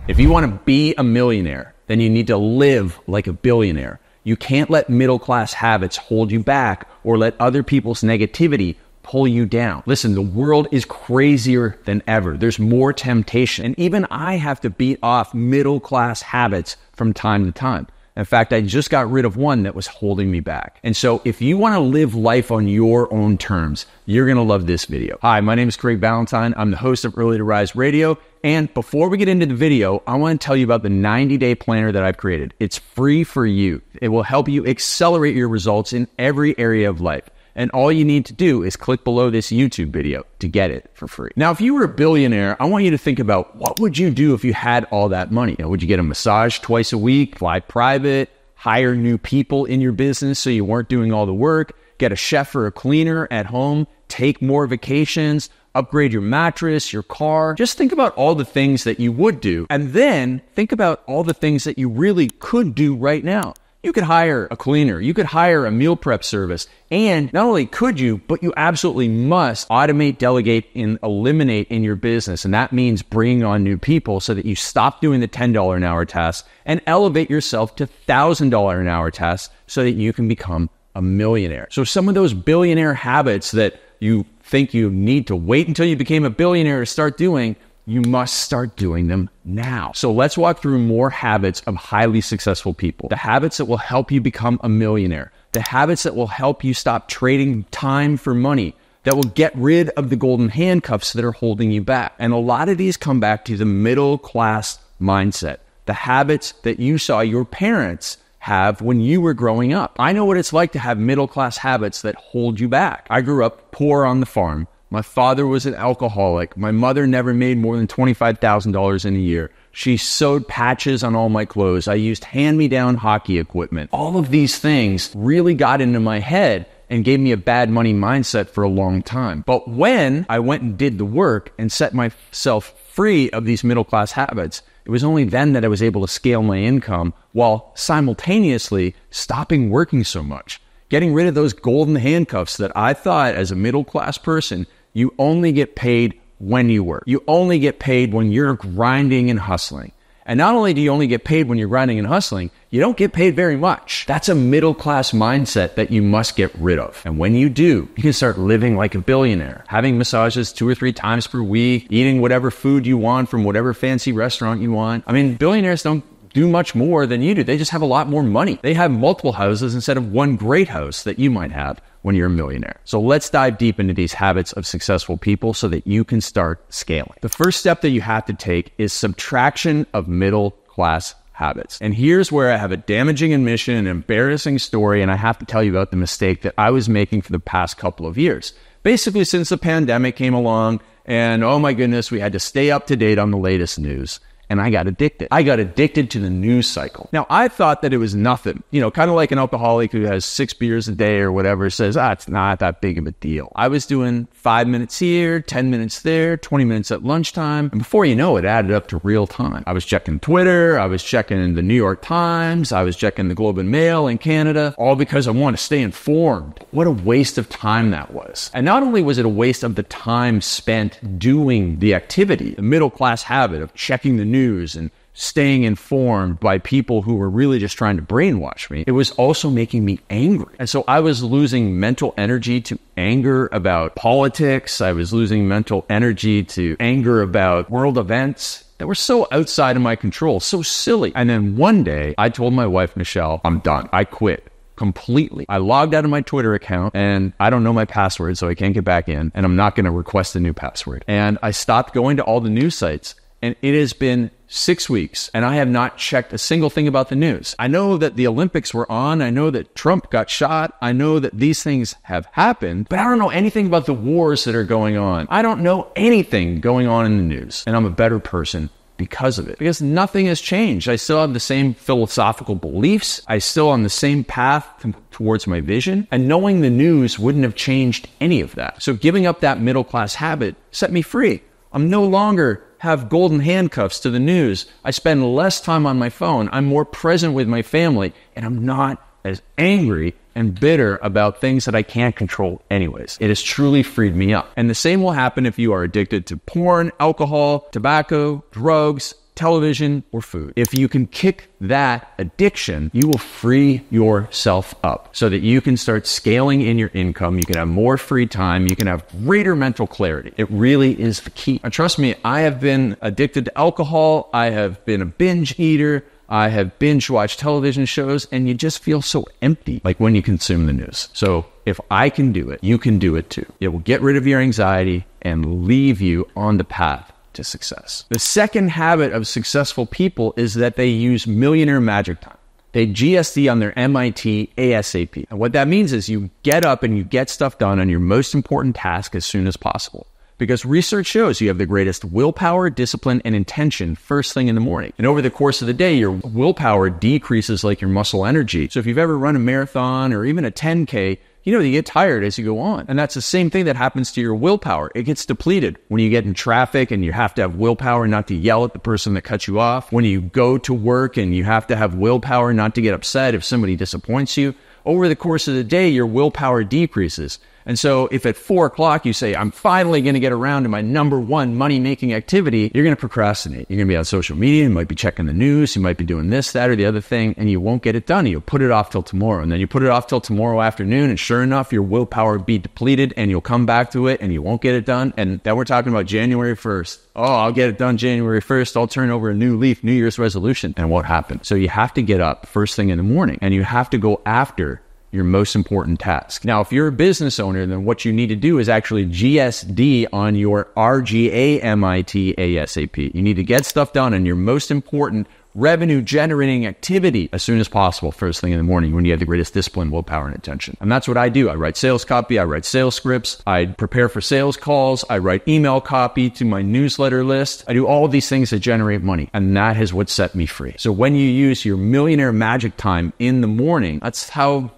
If you want to be a millionaire, then you need to live like a billionaire. You can't let middle-class habits hold you back or let other people's negativity pull you down. Listen, the world is crazier than ever. There's more temptation. And even I have to beat off middle-class habits from time to time. In fact, I just got rid of one that was holding me back. And so if you want to live life on your own terms, you're going to love this video. Hi, my name is Craig Ballantyne. I'm the host of Early to Rise Radio. And before we get into the video, I want to tell you about the 90-day planner that I've created. It's free for you. It will help you accelerate your results in every area of life. And all you need to do is click below this YouTube video to get it for free. Now, if you were a billionaire, I want you to think about what would you do if you had all that money? Would you get a massage twice a week, fly private, hire new people in your business so you weren't doing all the work, get a chef or a cleaner at home, take more vacations, upgrade your mattress, your car? Just think about all the things that you would do, and then think about all the things that you really could do right now. You could hire a cleaner, you could hire a meal prep service, and not only could you, but you absolutely must automate, delegate, and eliminate in your business. And that means bringing on new people so that you stop doing the $10 an hour tasks and elevate yourself to $1,000 an hour tasks so that you can become a millionaire. So some of those billionaire habits that you think you need to wait until you became a billionaire to start doing, you must start doing them now. So let's walk through more habits of highly successful people. The habits that will help you become a millionaire. The habits that will help you stop trading time for money. That will get rid of the golden handcuffs that are holding you back. And a lot of these come back to the middle class mindset. The habits that you saw your parents have when you were growing up. I know what it's like to have middle class habits that hold you back. I grew up poor on the farm. My father was an alcoholic. My mother never made more than $25,000 in a year. She sewed patches on all my clothes. I used hand-me-down hockey equipment. All of these things really got into my head and gave me a bad money mindset for a long time. But when I went and did the work and set myself free of these middle-class habits, it was only then that I was able to scale my income while simultaneously stopping working so much. Getting rid of those golden handcuffs that I thought as a middle-class person, you only get paid when you work. You only get paid when you're grinding and hustling. And not only do you only get paid when you're grinding and hustling, you don't get paid very much. That's a middle-class mindset that you must get rid of. And when you do, you can start living like a billionaire, having massages 2 or 3 times per week, eating whatever food you want from whatever fancy restaurant you want. I mean, billionaires don't do much more than you do. They just have a lot more money. They have multiple houses instead of one great house that you might have when you're a millionaire. So let's dive deep into these habits of successful people so that you can start scaling. The first step that you have to take is subtraction of middle class habits. And here's where I have a damaging admission, an embarrassing story, and I have to tell you about the mistake that I was making for the past couple of years. Basically, since the pandemic came along, and oh my goodness, we had to stay up to date on the latest news. And I got addicted. I got addicted to the news cycle. Now, I thought that it was nothing. Kind of like an alcoholic who has 6 beers a day or whatever says, it's not that big of a deal. I was doing 5 minutes here, 10 minutes there, 20 minutes at lunchtime. And before you know it, added up to real time. I was checking Twitter. I was checking the New York Times. I was checking the Globe and Mail in Canada, all because I want to stay informed. What a waste of time that was. And not only was it a waste of the time spent doing the activity, the middle class habit of checking the news and staying informed by people who were really just trying to brainwash me, it was also making me angry. And so I was losing mental energy to anger about politics. I was losing mental energy to anger about world events that were so outside of my control, so silly. And then one day I told my wife, Michelle, I'm done. I quit completely. I logged out of my Twitter account and I don't know my password, so I can't get back in, and I'm not going to request a new password. And I stopped going to all the news sites. And it has been 6 weeks, and I have not checked a single thing about the news. I know that the Olympics were on. I know that Trump got shot. I know that these things have happened, but I don't know anything about the wars that are going on. I don't know anything going on in the news, and I'm a better person because of it. Because nothing has changed. I still have the same philosophical beliefs. I still on the same path towards my vision, and knowing the news wouldn't have changed any of that. So giving up that middle class habit set me free. I'm no longer have golden handcuffs to the news. I spend less time on my phone. I'm more present with my family, and I'm not as angry and bitter about things that I can't control anyways. It has truly freed me up. And the same will happen if you are addicted to porn, alcohol, tobacco, drugs, television, or food. If you can kick that addiction, you will free yourself up so that you can start scaling in your income. You can have more free time. You can have greater mental clarity. It really is the key. And trust me, I have been addicted to alcohol. I have been a binge eater. I have binge watched television shows, and you just feel so empty, like when you consume the news. So if I can do it, you can do it too. It will get rid of your anxiety and leave you on the path to success. The second habit of successful people is that they use Millionaire Magic Time. They GSD on their MIT ASAP. And what that means is you get up and you get stuff done on your most important task as soon as possible. Because research shows you have the greatest willpower, discipline, and intention first thing in the morning. And over the course of the day, your willpower decreases like your muscle energy. So if you've ever run a marathon or even a 10K, you get tired as you go on. And that's the same thing that happens to your willpower. It gets depleted when you get in traffic and you have to have willpower not to yell at the person that cut you off. When you go to work and you have to have willpower not to get upset if somebody disappoints you. Over the course of the day, your willpower decreases. And so if at 4 o'clock you say, I'm finally going to get around to my number one money-making activity, you're going to procrastinate. You're going to be on social media. You might be checking the news. You might be doing this, that, or the other thing, and you won't get it done. You'll put it off till tomorrow. And then you put it off till tomorrow afternoon, and sure enough, your willpower will be depleted, and you'll come back to it, and you won't get it done. And then we're talking about January 1st. Oh, I'll get it done January 1st. I'll turn over a new leaf, New Year's resolution. And what happened? So you have to get up first thing in the morning, and you have to go after your most important task. Now, if you're a business owner, then what you need to do is actually GSD on your RGA MIT ASAP. You need to get stuff done on your most important revenue generating activity as soon as possible, first thing in the morning when you have the greatest discipline, willpower, and attention. And that's what I do. I write sales copy. I write sales scripts. I prepare for sales calls. I write email copy to my newsletter list. I do all of these things that generate money. And that is what set me free. So when you use your Millionaire Magic Time in the morning, that's how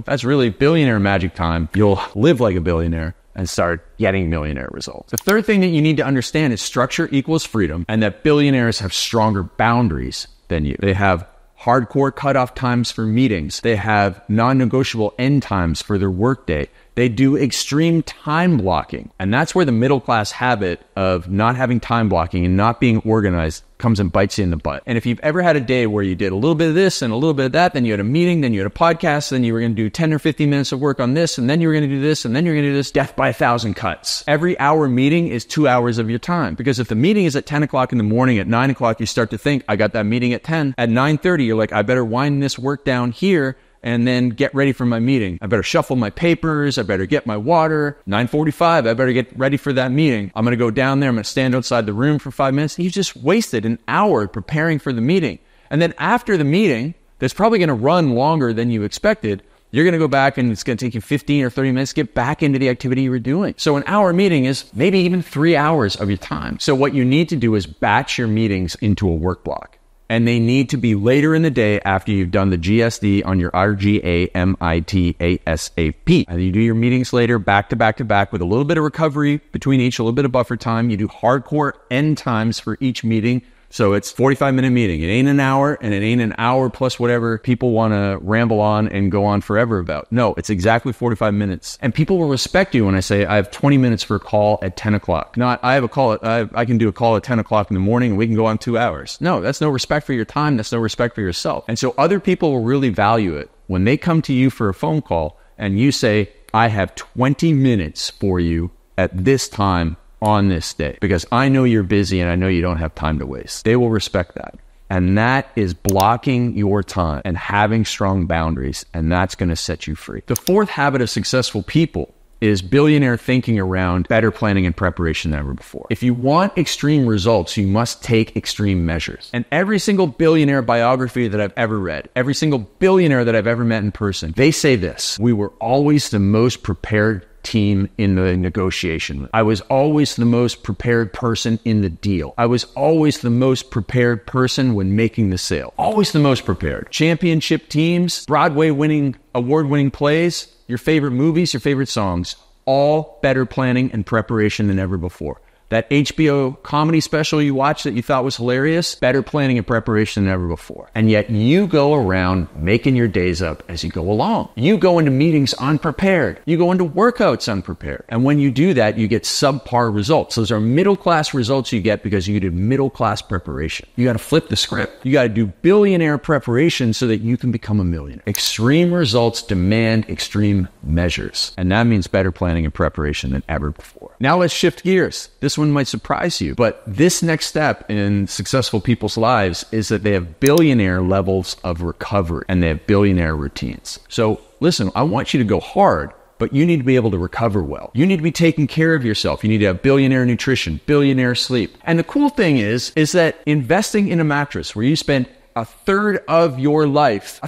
that's really billionaire magic time. You'll live like a billionaire and start getting millionaire results. The third thing that you need to understand is structure equals freedom, and that billionaires have stronger boundaries than you. They have hardcore cutoff times for meetings. They have non-negotiable end times for their workday. They do extreme time blocking. And that's where the middle class habit of not having time blocking and not being organized comes and bites you in the butt. And if you've ever had a day where you did a little bit of this and a little bit of that, then you had a meeting, then you had a podcast, then you were going to do 10 or 15 minutes of work on this, and then you were going to do this, and then you're going to do this, death by 1,000 cuts. Every hour meeting is 2 hours of your time. Because if the meeting is at 10 o'clock in the morning, at 9 o'clock, you start to think, I got that meeting at 10. At 9:30, you're like, I better wind this work down here and then get ready for my meeting. I better shuffle my papers. I better get my water. 9:45, I better get ready for that meeting. I'm going to go down there. I'm going to stand outside the room for 5 minutes. You just wasted an hour preparing for the meeting. And then after the meeting, that's probably going to run longer than you expected. You're going to go back and it's going to take you 15 or 30 minutes to get back into the activity you were doing. So an hour meeting is maybe even 3 hours of your time. So what you need to do is batch your meetings into a work block. And they need to be later in the day after you've done the GSD on your RGA MIT ASAP. And you do your meetings later, back to back to back, with a little bit of recovery between each, a little bit of buffer time. You do hardcore end times for each meeting. So it's 45-minute meeting. It ain't an hour, and it ain't an hour plus whatever people want to ramble on and go on forever about. No, it's exactly 45 minutes. And people will respect you when I say I have 20 minutes for a call at 10 o'clock. Not I have a call I can do a call at 10 o'clock in the morning and we can go on 2 hours. No, that's no respect for your time. That's no respect for yourself. And so other people will really value it when they come to you for a phone call and you say, I have 20 minutes for you at this time on this day, because I know you're busy and I know you don't have time to waste. They will respect that. And that is blocking your time and having strong boundaries. And that's going to set you free. The fourth habit of successful people is billionaire thinking around better planning and preparation than ever before. If you want extreme results, you must take extreme measures. And every single billionaire biography that I've ever read, every single billionaire that I've ever met in person, they say this: we were always the most prepared team in the negotiation. I was always the most prepared person in the deal. I was always the most prepared person when making the sale. Always the most prepared. Championship teams, Broadway winning, award-winning plays, your favorite movies, your favorite songs, all better planning and preparation than ever before. That HBO comedy special you watched that you thought was hilarious, better planning and preparation than ever before. And yet you go around making your days up as you go along. You go into meetings unprepared. You go into workouts unprepared. And when you do that, you get subpar results. Those are middle-class results you get because you did middle-class preparation. You got to flip the script. You got to do billionaire preparation so that you can become a millionaire. Extreme results demand extreme measures. And that means better planning and preparation than ever before. Now let's shift gears. This one might surprise you, but this next step in successful people's lives is that they have billionaire levels of recovery and they have billionaire routines. So listen, I want you to go hard, but you need to be able to recover well. You need to be taking care of yourself. You need to have billionaire nutrition, billionaire sleep. And the cool thing is that investing in a mattress where you spend a third of your life,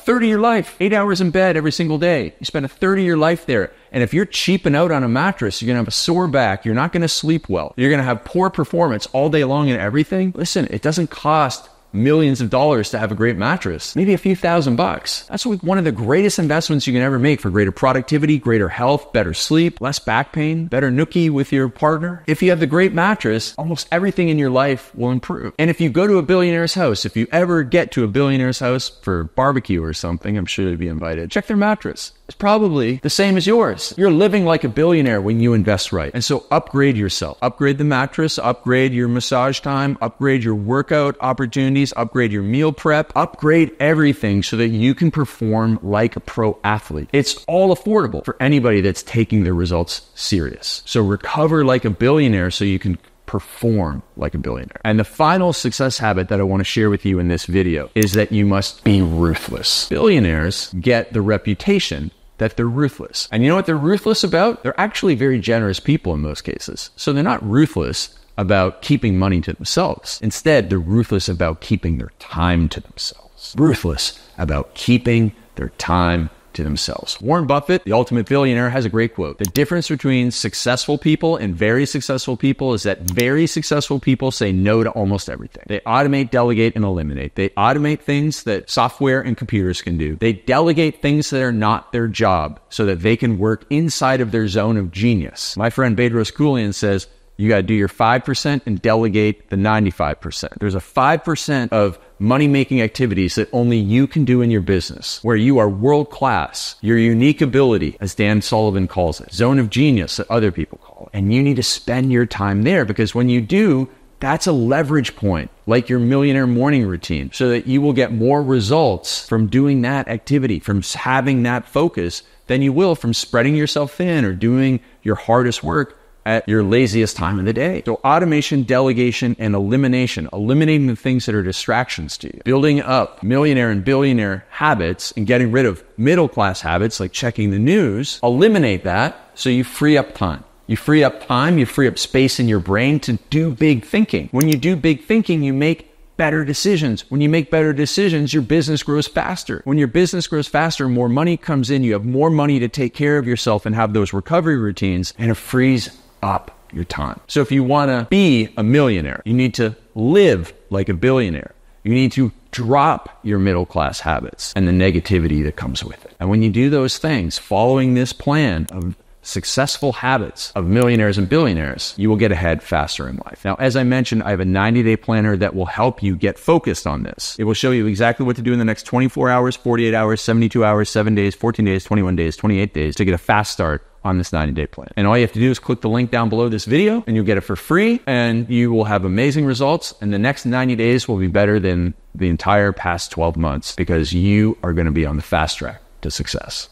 8 hours in bed every single day. You spend a third of your life there. And if you're cheaping out on a mattress, you're going to have a sore back. You're not going to sleep well. You're going to have poor performance all day long and everything. Listen, it doesn't cost millions of dollars to have a great mattress, maybe a few $1,000s. That's one of the greatest investments you can ever make for greater productivity, greater health, better sleep, less back pain, better nookie with your partner. If you have the great mattress, almost everything in your life will improve. And if you go to a billionaire's house, if you ever get to a billionaire's house for barbecue or something, I'm sure you'll be invited. Check their mattress. It's probably the same as yours. You're living like a billionaire when you invest right. And so upgrade yourself. Upgrade the mattress, upgrade your massage time, upgrade your workout opportunities, upgrade your meal prep, upgrade everything so that you can perform like a pro athlete. It's all affordable for anybody that's taking their results serious. So recover like a billionaire so you can perform like a billionaire. And the final success habit that I want to share with you in this video is that you must be ruthless. Billionaires get the reputation that they're ruthless. And you know what they're ruthless about? They're actually very generous people in most cases. So they're not ruthless about keeping money to themselves. Instead, they're ruthless about keeping their time to themselves. Ruthless about keeping their time to themselves. Warren Buffett, the ultimate billionaire, has a great quote. The difference between successful people and very successful people is that very successful people say no to almost everything. They automate, delegate, and eliminate. They automate things that software and computers can do. They delegate things that are not their job so that they can work inside of their zone of genius. My friend Bedros Keuilian says, you got to do your 5% and delegate the 95%. There's a 5% of money-making activities that only you can do in your business, where you are world-class, your unique ability, as Dan Sullivan calls it, zone of genius that other people call it. And you need to spend your time there because when you do, that's a leverage point, like your millionaire morning routine, so that you will get more results from doing that activity, from having that focus, than you will from spreading yourself thin or doing your hardest work at your laziest time of the day. So automation, delegation, and elimination, eliminating the things that are distractions to you, building up millionaire and billionaire habits and getting rid of middle-class habits like checking the news, eliminate that so you free up time. You free up time, you free up space in your brain to do big thinking. When you do big thinking, you make better decisions. When you make better decisions, your business grows faster. When your business grows faster, more money comes in, you have more money to take care of yourself and have those recovery routines, and it frees up your time. So if you want to be a millionaire, you need to live like a billionaire. You need to drop your middle-class habits and the negativity that comes with it. And when you do those things, following this plan of successful habits of millionaires and billionaires, you will get ahead faster in life. Now, as I mentioned, I have a 90-day planner that will help you get focused on this. It will show you exactly what to do in the next 24 hours, 48 hours, 72 hours, 7 days, 14 days, 21 days, 28 days to get a fast start on this 90-day plan. And all you have to do is click the link down below this video and you'll get it for free and you will have amazing results. And the next 90 days will be better than the entire past 12 months because you are going to be on the fast track to success.